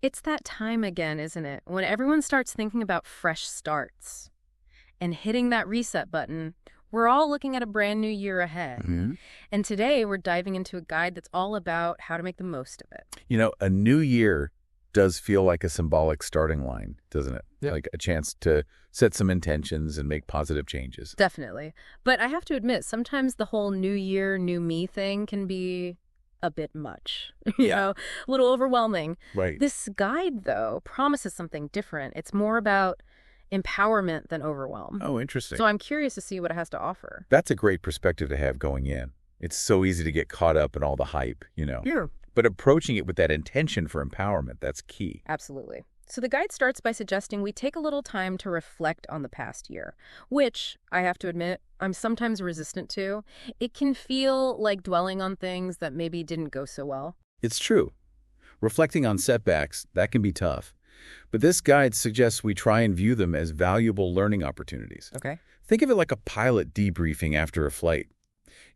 It's that time again, isn't it? When everyone starts thinking about fresh starts and hitting that reset button, we're all looking at a brand new year ahead. Mhm. And today we're diving into a guide that's all about how to make the most of it. A new year does feel like a symbolic starting line, doesn't it? Yeah. Like a chance to set some intentions and make positive changes. Definitely. But I have to admit, sometimes the whole new year, new me thing can be a bit much, Yeah. a little overwhelming. Right. This guide, though, promises something different. It's more about empowerment than overwhelm. Oh, interesting. So I'm curious to see what it has to offer. That's a great perspective to have going in. It's so easy to get caught up in all the hype. Yeah. But approaching it with that intention for empowerment, that's key. Absolutely. So the guide starts by suggesting we take a little time to reflect on the past year, which, I have to admit, I'm sometimes resistant to. It can feel like dwelling on things that maybe didn't go so well. It's true. Reflecting on setbacks, that can be tough. But this guide suggests we try and view them as valuable learning opportunities. Okay. Think of it like a pilot debriefing after a flight.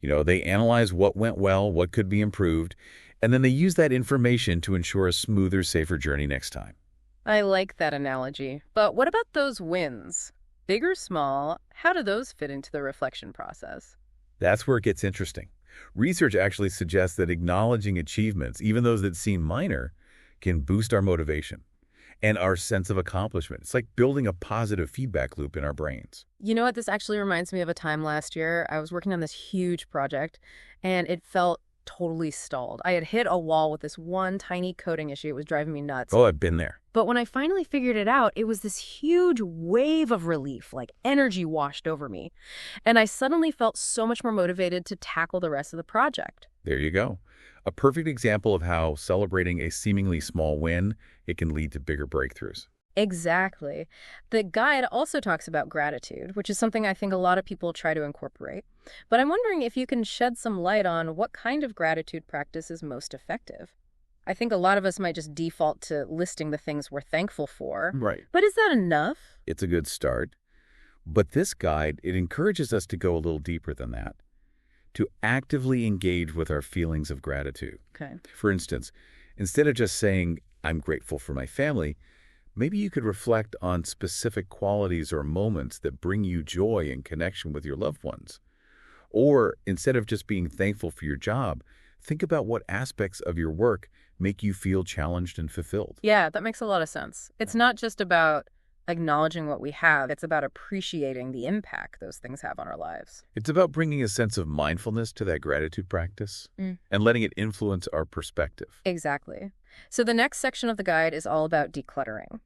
They analyze what went well, what could be improved, and then they use that information to ensure a smoother, safer journey next time. I like that analogy. But what about those wins? Big or small, how do those fit into the reflection process? That's where it gets interesting. Research actually suggests that acknowledging achievements, even those that seem minor, can boost our motivation and our sense of accomplishment. It's like building a positive feedback loop in our brains. You know what? This actually reminds me of a time last year. I was working on this huge project, and it felt totally stalled. I had hit a wall with this one tiny coding issue. It was driving me nuts. Oh, I've been there. But when I finally figured it out, it was this huge wave of relief, like energy washed over me. And I suddenly felt so much more motivated to tackle the rest of the project. There you go. A perfect example of how celebrating a seemingly small win, it can lead to bigger breakthroughs. Exactly. The guide also talks about gratitude, which is something I think a lot of people try to incorporate. But I'm wondering if you can shed some light on what kind of gratitude practice is most effective. I think a lot of us might just default to listing the things we're thankful for. Right. But is that enough? It's a good start. But this guide, it encourages us to go a little deeper than that, to actively engage with our feelings of gratitude. Okay. For instance, instead of just saying, I'm grateful for my family, maybe you could reflect on specific qualities or moments that bring you joy and connection with your loved ones. Or instead of just being thankful for your job, think about what aspects of your work make you feel challenged and fulfilled. Yeah, that makes a lot of sense. It's not just about acknowledging what we have. It's about appreciating the impact those things have on our lives. It's about bringing a sense of mindfulness to that gratitude practice and letting it influence our perspective. Exactly. So the next section of the guide is all about decluttering,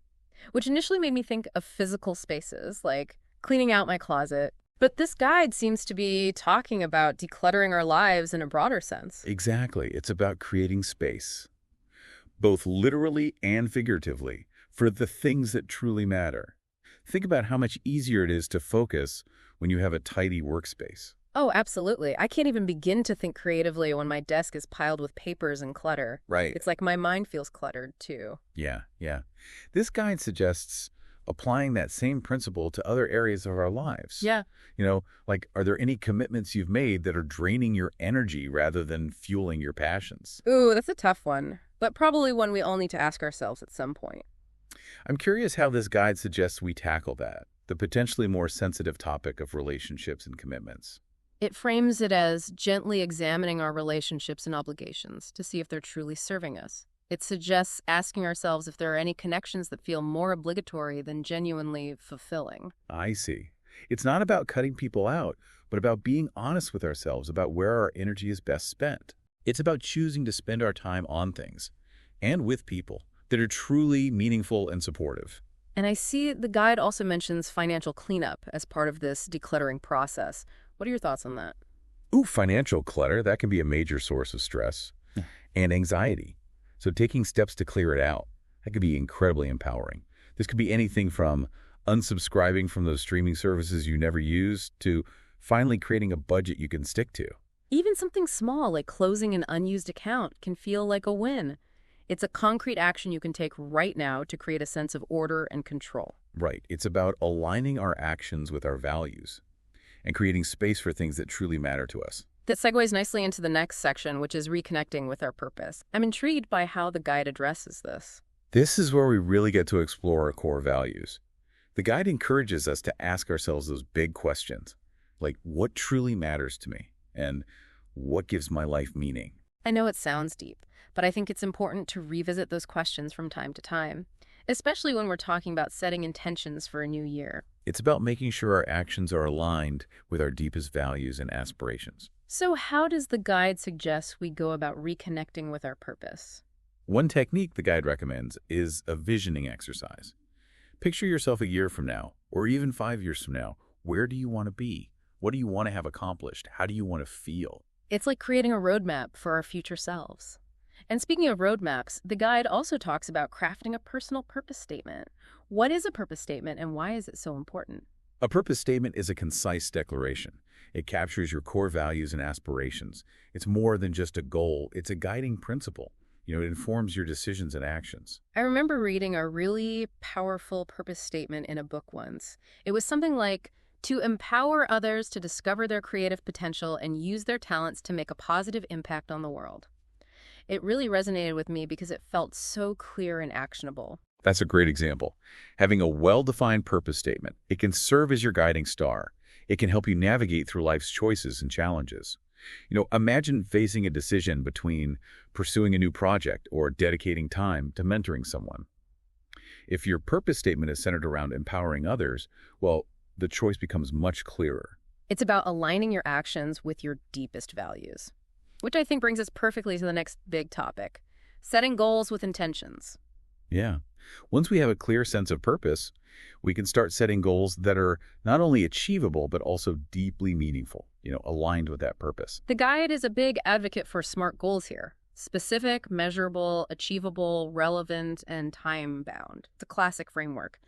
which initially made me think of physical spaces, like cleaning out my closet. But this guide seems to be talking about decluttering our lives in a broader sense. Exactly. It's about creating space, both literally and figuratively, for the things that truly matter. Think about how much easier it is to focus when you have a tidy workspace. Oh, absolutely. I can't even begin to think creatively when my desk is piled with papers and clutter. Right. It's like my mind feels cluttered, too. Yeah. This guide suggests applying that same principle to other areas of our lives. Yeah. Like, are there any commitments you've made that are draining your energy rather than fueling your passions? Ooh, that's a tough one, but probably one we all need to ask ourselves at some point. I'm curious how this guide suggests we tackle that, the potentially more sensitive topic of relationships and commitments. It frames it as gently examining our relationships and obligations to see if they're truly serving us. It suggests asking ourselves if there are any connections that feel more obligatory than genuinely fulfilling. I see. It's not about cutting people out, but about being honest with ourselves about where our energy is best spent. It's about choosing to spend our time on things and with people that are truly meaningful and supportive. And I see the guide also mentions financial cleanup as part of this decluttering process. What are your thoughts on that? Ooh, financial clutter, that can be a major source of stress and anxiety. So taking steps to clear it out, that could be incredibly empowering. This could be anything from unsubscribing from those streaming services you never use to finally creating a budget you can stick to. Even something small like closing an unused account can feel like a win. It's a concrete action you can take right now to create a sense of order and control. Right. It's about aligning our actions with our values and creating space for things that truly matter to us. That segues nicely into the next section, which is reconnecting with our purpose. I'm intrigued by how the guide addresses this. This is where we really get to explore our core values. The guide encourages us to ask ourselves those big questions, like what truly matters to me and what gives my life meaning? I know it sounds deep, but I think it's important to revisit those questions from time to time, especially when we're talking about setting intentions for a new year. It's about making sure our actions are aligned with our deepest values and aspirations. So, how does the guide suggest we go about reconnecting with our purpose? One technique the guide recommends is a visioning exercise. Picture yourself a year from now, or even 5 years from now. Where do you want to be? What do you want to have accomplished? How do you want to feel? It's like creating a roadmap for our future selves. And speaking of roadmaps, the guide also talks about crafting a personal purpose statement. What is a purpose statement and why is it so important? A purpose statement is a concise declaration. It captures your core values and aspirations. It's more than just a goal, it's a guiding principle. It informs your decisions and actions. I remember reading a really powerful purpose statement in a book once. It was something like, to empower others to discover their creative potential and use their talents to make a positive impact on the world. It really resonated with me because it felt so clear and actionable. That's a great example. Having a well-defined purpose statement, it can serve as your guiding star. It can help you navigate through life's choices and challenges. Imagine facing a decision between pursuing a new project or dedicating time to mentoring someone. If your purpose statement is centered around empowering others, well, the choice becomes much clearer. It's about aligning your actions with your deepest values, which I think brings us perfectly to the next big topic, setting goals with intentions. Yeah. Once we have a clear sense of purpose, we can start setting goals that are not only achievable, but also deeply meaningful, aligned with that purpose. The guide is a big advocate for SMART goals here. Specific, measurable, achievable, relevant, and time-bound. It's a classic framework.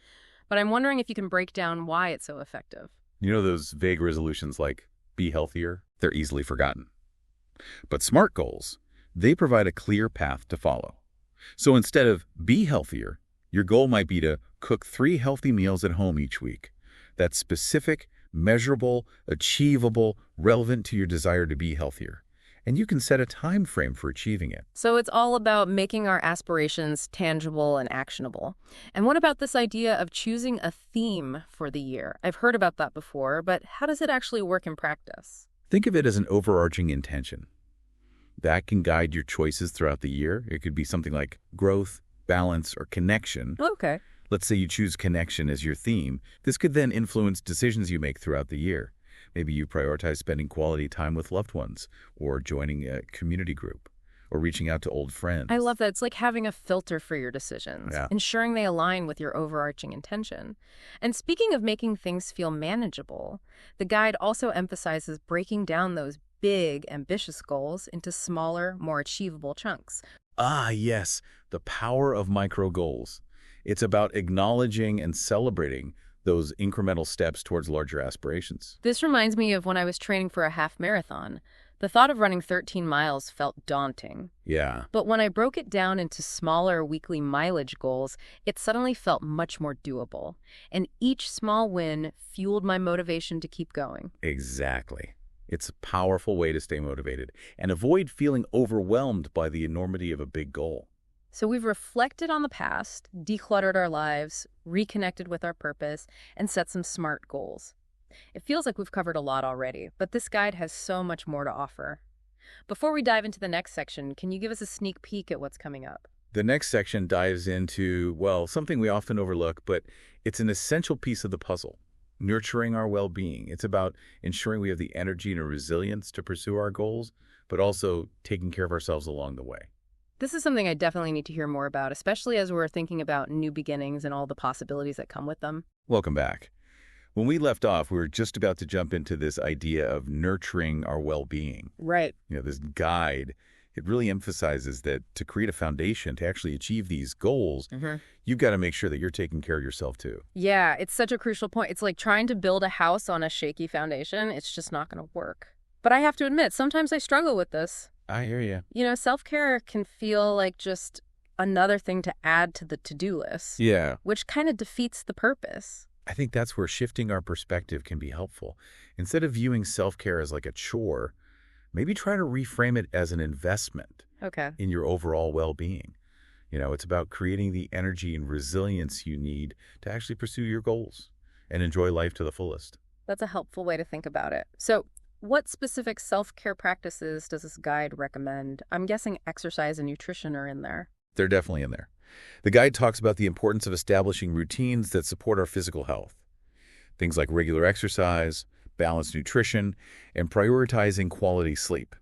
But I'm wondering if you can break down why it's so effective. Those vague resolutions like be healthier, they're easily forgotten. But SMART goals, they provide a clear path to follow. So instead of be healthier, your goal might be to cook 3 healthy meals at home each week. That's specific, measurable, achievable, relevant to your desire to be healthier. And you can set a time frame for achieving it. So it's all about making our aspirations tangible and actionable. And what about this idea of choosing a theme for the year? I've heard about that before, but how does it actually work in practice? Think of it as an overarching intention. That can guide your choices throughout the year. It could be something like growth, balance, or connection. Okay. Let's say you choose connection as your theme. This could then influence decisions you make throughout the year. Maybe you prioritize spending quality time with loved ones, or joining a community group, or reaching out to old friends. I love that. It's like having a filter for your decisions, ensuring they align with your overarching intention. And speaking of making things feel manageable, the guide also emphasizes breaking down those big, ambitious goals into smaller, more achievable chunks. Ah, yes, the power of micro goals. It's about acknowledging and celebrating those incremental steps towards larger aspirations. This reminds me of when I was training for a half marathon. The thought of running 13 miles felt daunting. Yeah. But when I broke it down into smaller weekly mileage goals, it suddenly felt much more doable. And each small win fueled my motivation to keep going. Exactly. It's a powerful way to stay motivated and avoid feeling overwhelmed by the enormity of a big goal. So we've reflected on the past, decluttered our lives, reconnected with our purpose, and set some SMART goals. It feels like we've covered a lot already, but this guide has so much more to offer. Before we dive into the next section, can you give us a sneak peek at what's coming up? The next section dives into, well, something we often overlook, but it's an essential piece of the puzzle: nurturing our well-being. It's about ensuring we have the energy and resilience to pursue our goals, but also taking care of ourselves along the way. This is something I definitely need to hear more about, especially as we're thinking about new beginnings and all the possibilities that come with them. Welcome back. When we left off, we were just about to jump into this idea of nurturing our well-being. Right. This guide, it really emphasizes that to create a foundation to actually achieve these goals, you've got to make sure that you're taking care of yourself too. Yeah, it's such a crucial point. It's like trying to build a house on a shaky foundation. It's just not going to work. But I have to admit, sometimes I struggle with this. I hear you. Self-care can feel like just another thing to add to the to-do list. Yeah. Which kind of defeats the purpose. I think that's where shifting our perspective can be helpful. Instead of viewing self-care as like a chore, maybe try to reframe it as an investment Okay. in your overall well-being. It's about creating the energy and resilience you need to actually pursue your goals and enjoy life to the fullest. That's a helpful way to think about it. So, what specific self-care practices does this guide recommend? I'm guessing exercise and nutrition are in there. They're definitely in there. The guide talks about the importance of establishing routines that support our physical health. Things like regular exercise, balanced nutrition, and prioritizing quality sleep.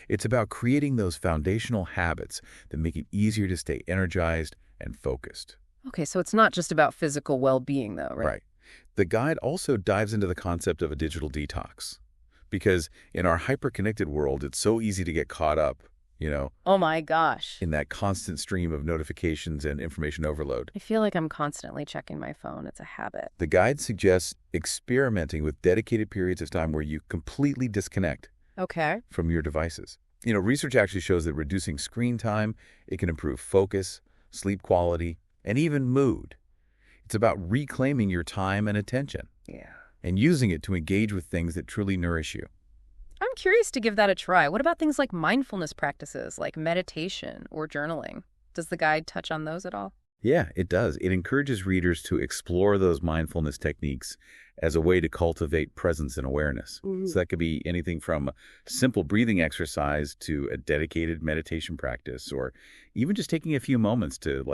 It's about creating those foundational habits that make it easier to stay energized and focused. Okay, so it's not just about physical well-being though, right? Right. The guide also dives into the concept of a digital detox. Because in our hyper-connected world, it's so easy to get caught up, Oh my gosh. in that constant stream of notifications and information overload. I feel like I'm constantly checking my phone. It's a habit. The guide suggests experimenting with dedicated periods of time where you completely disconnect Okay. from your devices. Research actually shows that reducing screen time, it can improve focus, sleep quality, and even mood. It's about reclaiming your time and attention Yeah. and using it to engage with things that truly nourish you. I'm curious to give that a try. What about things like mindfulness practices, like meditation or journaling? Does the guide touch on those at all? Yeah, it does. It encourages readers to explore those mindfulness techniques as a way to cultivate presence and awareness. So that could be anything from a simple breathing exercise to a dedicated meditation practice, or even just taking a few moments to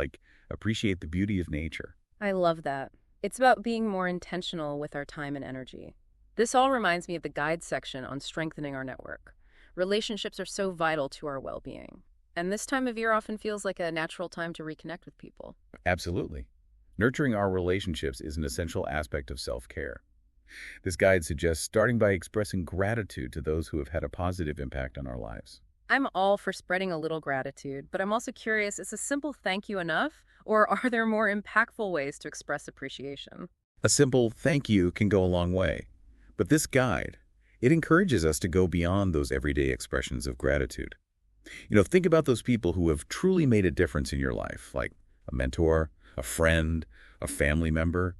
appreciate the beauty of nature. I love that. It's about being more intentional with our time and energy. This all reminds me of the guide section on strengthening our network. Relationships are so vital to our well-being. And this time of year often feels like a natural time to reconnect with people. Absolutely. Nurturing our relationships is an essential aspect of self-care. This guide suggests starting by expressing gratitude to those who have had a positive impact on our lives. I'm all for spreading a little gratitude, but I'm also curious, is a simple thank you enough? Or are there more impactful ways to express appreciation? A simple thank you can go a long way. But this guide, it encourages us to go beyond those everyday expressions of gratitude. Think about those people who have truly made a difference in your life, like a mentor, a friend, a family member.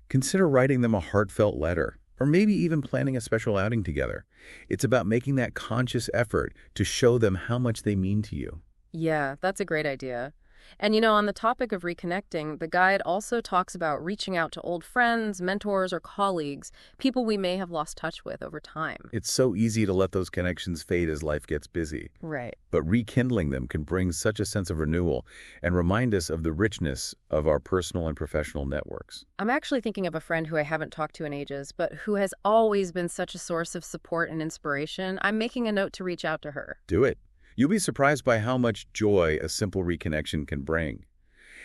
Consider writing them a heartfelt letter, or maybe even planning a special outing together. It's about making that conscious effort to show them how much they mean to you. Yeah, that's a great idea. And on the topic of reconnecting, the guide also talks about reaching out to old friends, mentors, or colleagues, people we may have lost touch with over time. It's so easy to let those connections fade as life gets busy. Right. But rekindling them can bring such a sense of renewal and remind us of the richness of our personal and professional networks. I'm actually thinking of a friend who I haven't talked to in ages, but who has always been such a source of support and inspiration. I'm making a note to reach out to her. Do it. You'll be surprised by how much joy a simple reconnection can bring.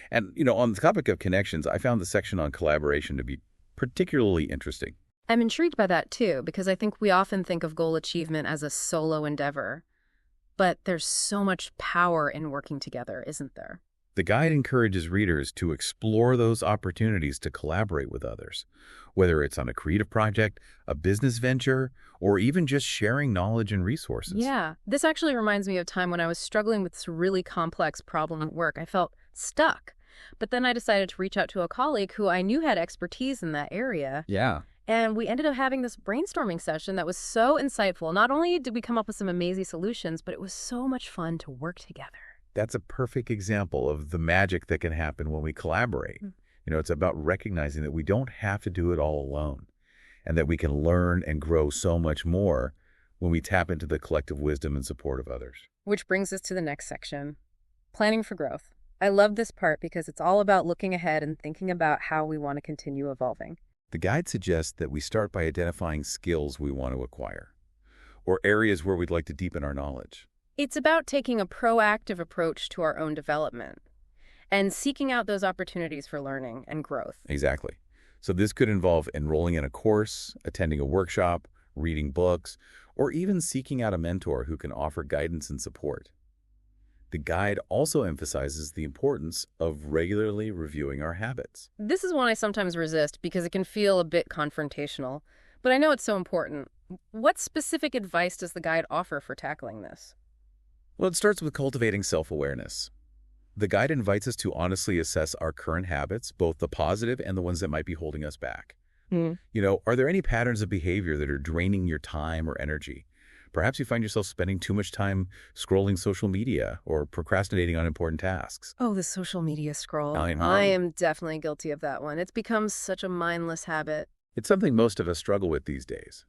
And, on the topic of connections, I found the section on collaboration to be particularly interesting. I'm intrigued by that too, because I think we often think of goal achievement as a solo endeavor. But there's so much power in working together, isn't there? The guide encourages readers to explore those opportunities to collaborate with others, whether it's on a creative project, a business venture, or even just sharing knowledge and resources. Yeah, this actually reminds me of a time when I was struggling with this really complex problem at work. I felt stuck. But then I decided to reach out to a colleague who I knew had expertise in that area. Yeah. And we ended up having this brainstorming session that was so insightful. Not only did we come up with some amazing solutions, but it was so much fun to work together. That's a perfect example of the magic that can happen when we collaborate. It's about recognizing that we don't have to do it all alone, and that we can learn and grow so much more when we tap into the collective wisdom and support of others. Which brings us to the next section, planning for growth. I love this part because it's all about looking ahead and thinking about how we want to continue evolving. The guide suggests that we start by identifying skills we want to acquire, or areas where we'd like to deepen our knowledge. It's about taking a proactive approach to our own development and seeking out those opportunities for learning and growth. Exactly. So this could involve enrolling in a course, attending a workshop, reading books, or even seeking out a mentor who can offer guidance and support. The guide also emphasizes the importance of regularly reviewing our habits. This is one I sometimes resist because it can feel a bit confrontational, but I know it's so important. What specific advice does the guide offer for tackling this? Well, it starts with cultivating self-awareness. The guide invites us to honestly assess our current habits, both the positive and the ones that might be holding us back. Are there any patterns of behavior that are draining your time or energy? Perhaps you find yourself spending too much time scrolling social media or procrastinating on important tasks. Oh, the social media scroll. I I know. am definitely guilty of that one. It's become such a mindless habit. It's something most of us struggle with these days.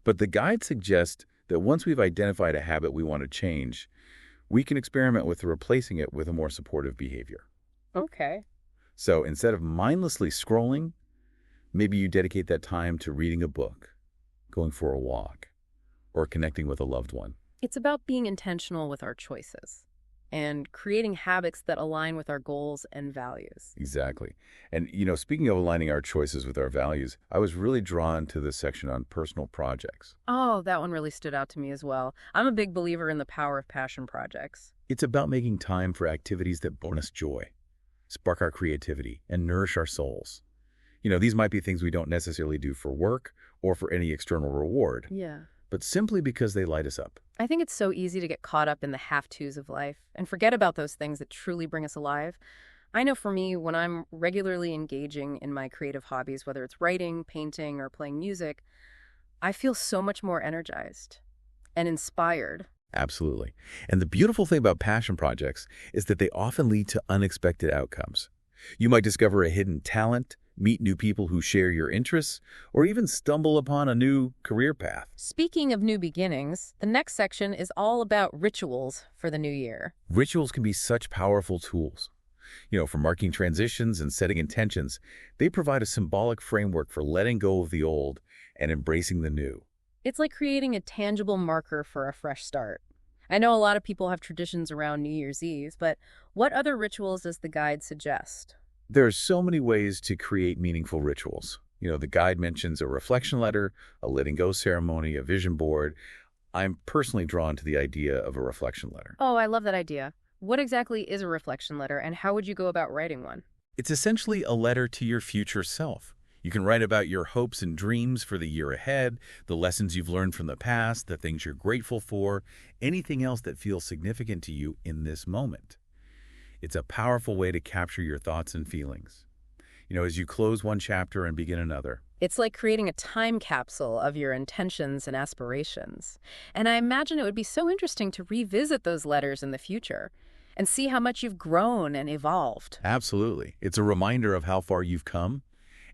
But the guide suggests that once we've identified a habit we want to change, we can experiment with replacing it with a more supportive behavior. Okay. So instead of mindlessly scrolling, maybe you dedicate that time to reading a book, going for a walk, or connecting with a loved one. It's about being intentional with our choices and creating habits that align with our goals and values. Exactly. And, speaking of aligning our choices with our values, I was really drawn to this section on personal projects. Oh, that one really stood out to me as well. I'm a big believer in the power of passion projects. It's about making time for activities that bring us joy, spark our creativity, and nourish our souls. These might be things we don't necessarily do for work or for any external reward, Yeah. but simply because they light us up. I think it's so easy to get caught up in the have-tos of life and forget about those things that truly bring us alive. I know for me, when I'm regularly engaging in my creative hobbies, whether it's writing, painting, or playing music, I feel so much more energized and inspired. Absolutely. And the beautiful thing about passion projects is that they often lead to unexpected outcomes. You might discover a hidden talent, meet new people who share your interests, or even stumble upon a new career path. Speaking of new beginnings, the next section is all about rituals for the new year. Rituals can be such powerful tools. For marking transitions and setting intentions, they provide a symbolic framework for letting go of the old and embracing the new. It's like creating a tangible marker for a fresh start. I know a lot of people have traditions around New Year's Eve, but what other rituals does the guide suggest? There are so many ways to create meaningful rituals. The guide mentions a reflection letter, a letting go ceremony, a vision board. I'm personally drawn to the idea of a reflection letter. Oh, I love that idea. What exactly is a reflection letter, and how would you go about writing one? It's essentially a letter to your future self. You can write about your hopes and dreams for the year ahead, the lessons you've learned from the past, the things you're grateful for, anything else that feels significant to you in this moment. It's a powerful way to capture your thoughts and feelings. As you close one chapter and begin another. It's like creating a time capsule of your intentions and aspirations. And I imagine it would be so interesting to revisit those letters in the future and see how much you've grown and evolved. Absolutely. It's a reminder of how far you've come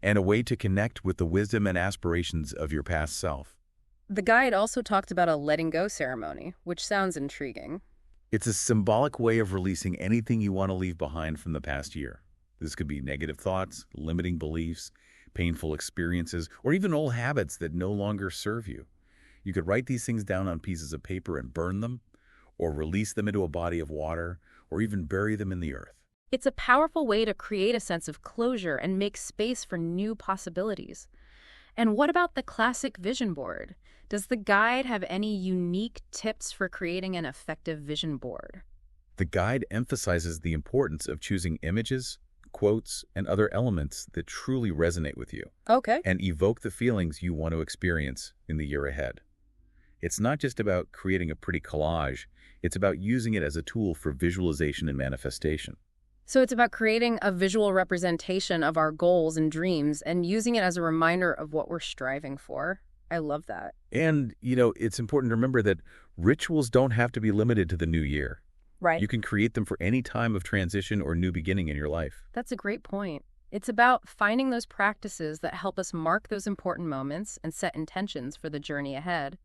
and a way to connect with the wisdom and aspirations of your past self. The guide also talked about a letting go ceremony, which sounds intriguing. It's a symbolic way of releasing anything you want to leave behind from the past year. This could be negative thoughts, limiting beliefs, painful experiences, or even old habits that no longer serve you. You could write these things down on pieces of paper and burn them, or release them into a body of water, or even bury them in the earth. It's a powerful way to create a sense of closure and make space for new possibilities. And what about the classic vision board? Does the guide have any unique tips for creating an effective vision board? The guide emphasizes the importance of choosing images, quotes, and other elements that truly resonate with you Okay. and evoke the feelings you want to experience in the year ahead. It's not just about creating a pretty collage, it's about using it as a tool for visualization and manifestation. So it's about creating a visual representation of our goals and dreams and using it as a reminder of what we're striving for. I love that. And, it's important to remember that rituals don't have to be limited to the new year. Right. You can create them for any time of transition or new beginning in your life. That's a great point. It's about finding those practices that help us mark those important moments and set intentions for the journey ahead.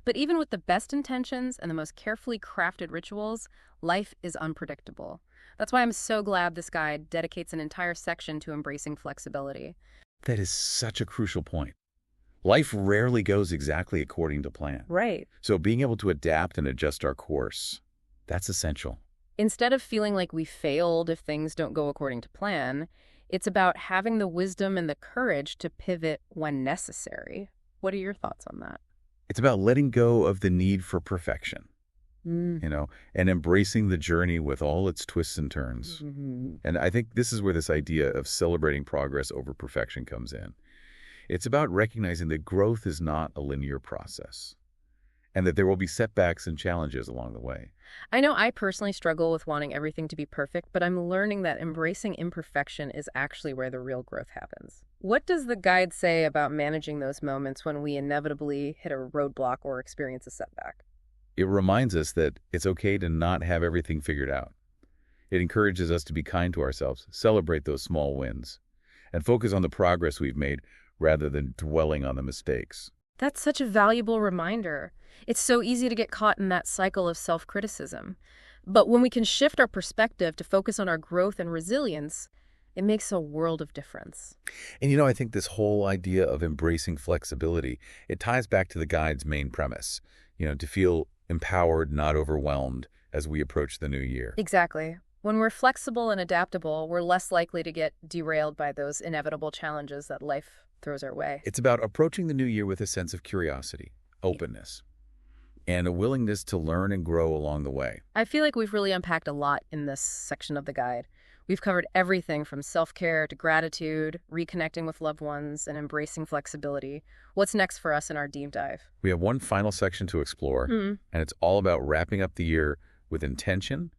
But even with the best intentions and the most carefully crafted rituals, life is unpredictable. That's why I'm so glad this guide dedicates an entire section to embracing flexibility. That is such a crucial point. Life rarely goes exactly according to plan. Right. So being able to adapt and adjust our course, that's essential. Instead of feeling like we failed if things don't go according to plan, it's about having the wisdom and the courage to pivot when necessary. What are your thoughts on that? It's about letting go of the need for perfection, and embracing the journey with all its twists and turns. Mm-hmm. And I think this is where this idea of celebrating progress over perfection comes in. It's about recognizing that growth is not a linear process and that there will be setbacks and challenges along the way. I know I personally struggle with wanting everything to be perfect, but I'm learning that embracing imperfection is actually where the real growth happens. What does the guide say about managing those moments when we inevitably hit a roadblock or experience a setback? It reminds us that it's okay to not have everything figured out. It encourages us to be kind to ourselves, celebrate those small wins, and focus on the progress we've made rather than dwelling on the mistakes. That's such a valuable reminder. It's so easy to get caught in that cycle of self-criticism. But when we can shift our perspective to focus on our growth and resilience, it makes a world of difference. And I think this whole idea of embracing flexibility, it ties back to the guide's main premise, to feel empowered, not overwhelmed as we approach the new year. Exactly. When we're flexible and adaptable, we're less likely to get derailed by those inevitable challenges that life throws our way. It's about approaching the new year with a sense of curiosity, openness, and a willingness to learn and grow along the way. I feel like we've really unpacked a lot in this section of the guide. We've covered everything from self-care to gratitude, reconnecting with loved ones, and embracing flexibility. What's next for us in our deep dive? We have one final section to explore, and it's all about wrapping up the year with intention,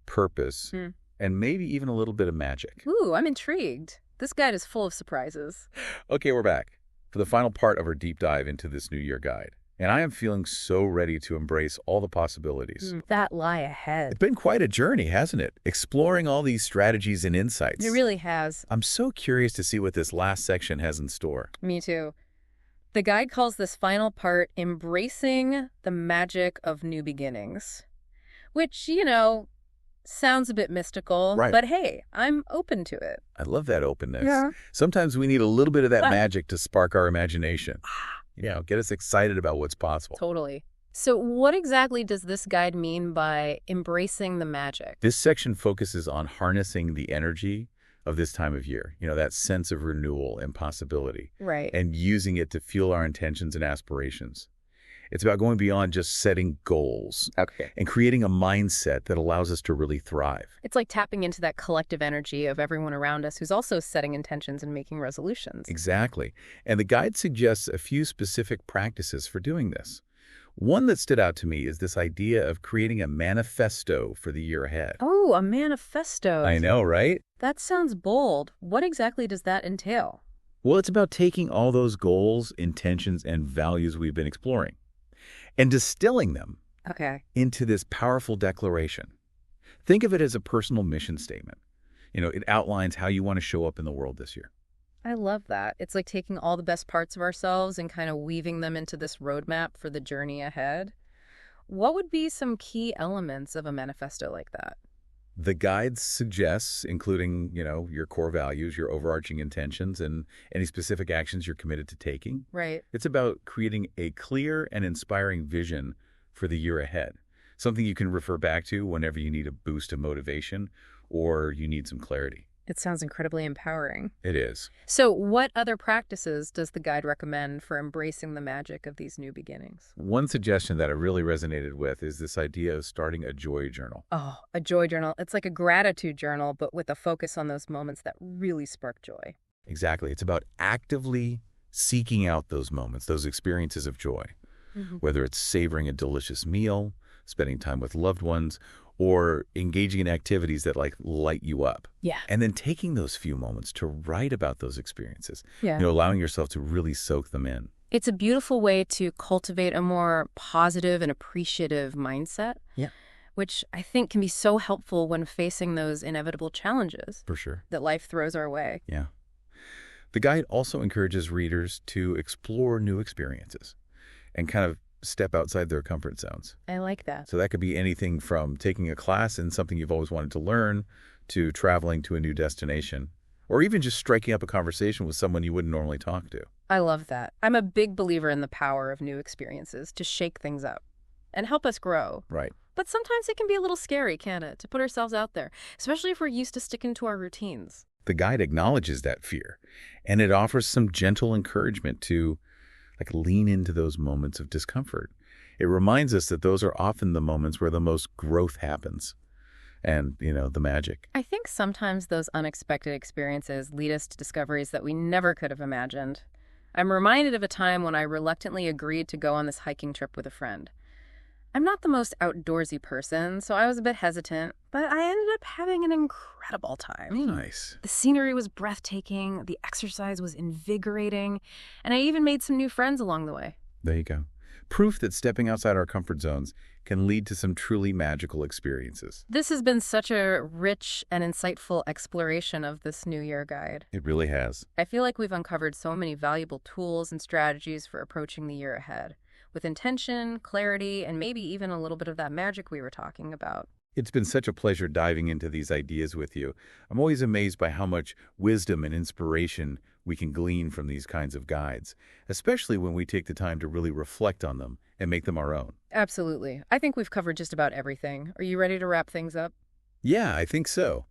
purpose, and maybe even a little bit of magic. Ooh, I'm intrigued. This guide is full of surprises. Okay, we're back for the final part of our deep dive into this New Year guide. And I am feeling so ready to embrace all the possibilities. That lie ahead. It's been quite a journey, hasn't it? Exploring all these strategies and insights. It really has. I'm so curious to see what this last section has in store. Me too. The guide calls this final part embracing the magic of new beginnings, which, sounds a bit mystical, Right. But hey, I'm open to it. I love that openness. Yeah. Sometimes we need a little bit of that magic to spark our imagination. Get us excited about what's possible. Totally. So what exactly does this guide mean by embracing the magic? This section focuses on harnessing the energy of this time of year, that sense of renewal and possibility, Right. and using it to fuel our intentions and aspirations. It's about going beyond just setting goals and creating a mindset that allows us to really thrive. It's like tapping into that collective energy of everyone around us who's also setting intentions and making resolutions. Exactly. And the guide suggests a few specific practices for doing this. One that stood out to me is this idea of creating a manifesto for the year ahead. Oh, a manifesto. I know, right? That sounds bold. What exactly does that entail? Well, it's about taking all those goals, intentions, and values we've been exploring and distilling them into this powerful declaration. Think of it as a personal mission statement. It outlines how you want to show up in the world this year. I love that. It's like taking all the best parts of ourselves and kind of weaving them into this roadmap for the journey ahead. What would be some key elements of a manifesto like that? The guide suggests including, your core values, your overarching intentions, and any specific actions you're committed to taking. Right. It's about creating a clear and inspiring vision for the year ahead, something you can refer back to whenever you need a boost of motivation or you need some clarity. It sounds incredibly empowering. It is. So what other practices does the guide recommend for embracing the magic of these new beginnings? One suggestion that I really resonated with is this idea of starting a joy journal. Oh, a joy journal. It's like a gratitude journal, but with a focus on those moments that really spark joy. Exactly. It's about actively seeking out those moments, those experiences of joy, whether it's savoring a delicious meal, spending time with loved ones, or engaging in activities that light you up. Yeah. And then taking those few moments to write about those experiences, Yeah. Allowing yourself to really soak them in. It's a beautiful way to cultivate a more positive and appreciative mindset. Yeah. Which I think can be so helpful when facing those inevitable challenges For sure. that life throws our way. Yeah. The guide also encourages readers to explore new experiences and kind of step outside their comfort zones. I like that. So that could be anything from taking a class in something you've always wanted to learn to traveling to a new destination, or even just striking up a conversation with someone you wouldn't normally talk to. I love that. I'm a big believer in the power of new experiences to shake things up and help us grow. Right. But sometimes it can be a little scary, can't it, to put ourselves out there, especially if we're used to sticking to our routines. The guide acknowledges that fear, and it offers some gentle encouragement to lean into those moments of discomfort. It reminds us that those are often the moments where the most growth happens and, the magic. I think sometimes those unexpected experiences lead us to discoveries that we never could have imagined. I'm reminded of a time when I reluctantly agreed to go on this hiking trip with a friend. I'm not the most outdoorsy person, so I was a bit hesitant, but I ended up having an incredible time. Nice. The scenery was breathtaking, the exercise was invigorating, and I even made some new friends along the way. There you go. Proof that stepping outside our comfort zones can lead to some truly magical experiences. This has been such a rich and insightful exploration of this New Year guide. It really has. I feel like we've uncovered so many valuable tools and strategies for approaching the year ahead, with intention, clarity, and maybe even a little bit of that magic we were talking about. It's been such a pleasure diving into these ideas with you. I'm always amazed by how much wisdom and inspiration we can glean from these kinds of guides, especially when we take the time to really reflect on them and make them our own. Absolutely. I think we've covered just about everything. Are you ready to wrap things up? Yeah, I think so.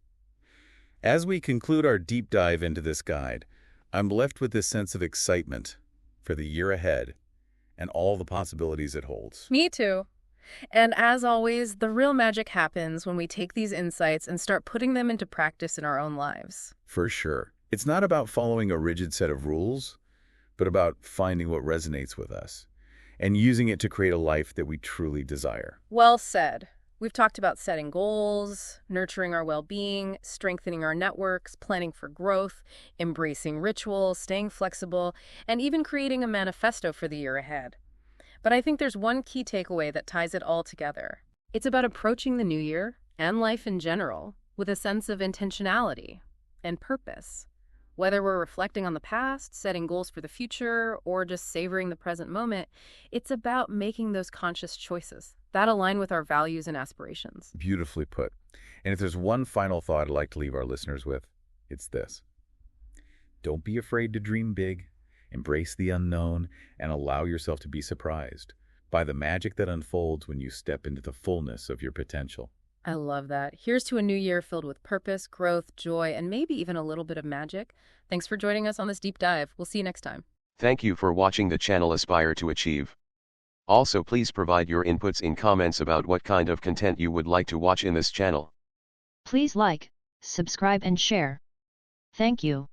As we conclude our deep dive into this guide, I'm left with this sense of excitement for the year ahead and all the possibilities it holds. Me too. And as always, the real magic happens when we take these insights and start putting them into practice in our own lives. For sure. It's not about following a rigid set of rules, but about finding what resonates with us and using it to create a life that we truly desire. Well said. We've talked about setting goals, nurturing our well-being, strengthening our networks, planning for growth, embracing rituals, staying flexible, and even creating a manifesto for the year ahead. But I think there's one key takeaway that ties it all together. It's about approaching the new year and life in general with a sense of intentionality and purpose. Whether we're reflecting on the past, setting goals for the future, or just savoring the present moment, it's about making those conscious choices that align with our values and aspirations. Beautifully put. And if there's one final thought I'd like to leave our listeners with, it's this. Don't be afraid to dream big. Embrace the unknown and allow yourself to be surprised by the magic that unfolds when you step into the fullness of your potential. I love that. Here's to a new year filled with purpose, growth, joy, and maybe even a little bit of magic. Thanks for joining us on this deep dive. We'll see you next time. Thank you for watching the channel Aspire to Achieve. Also, please provide your inputs in comments about what kind of content you would like to watch in this channel. Please like, subscribe and share. Thank you.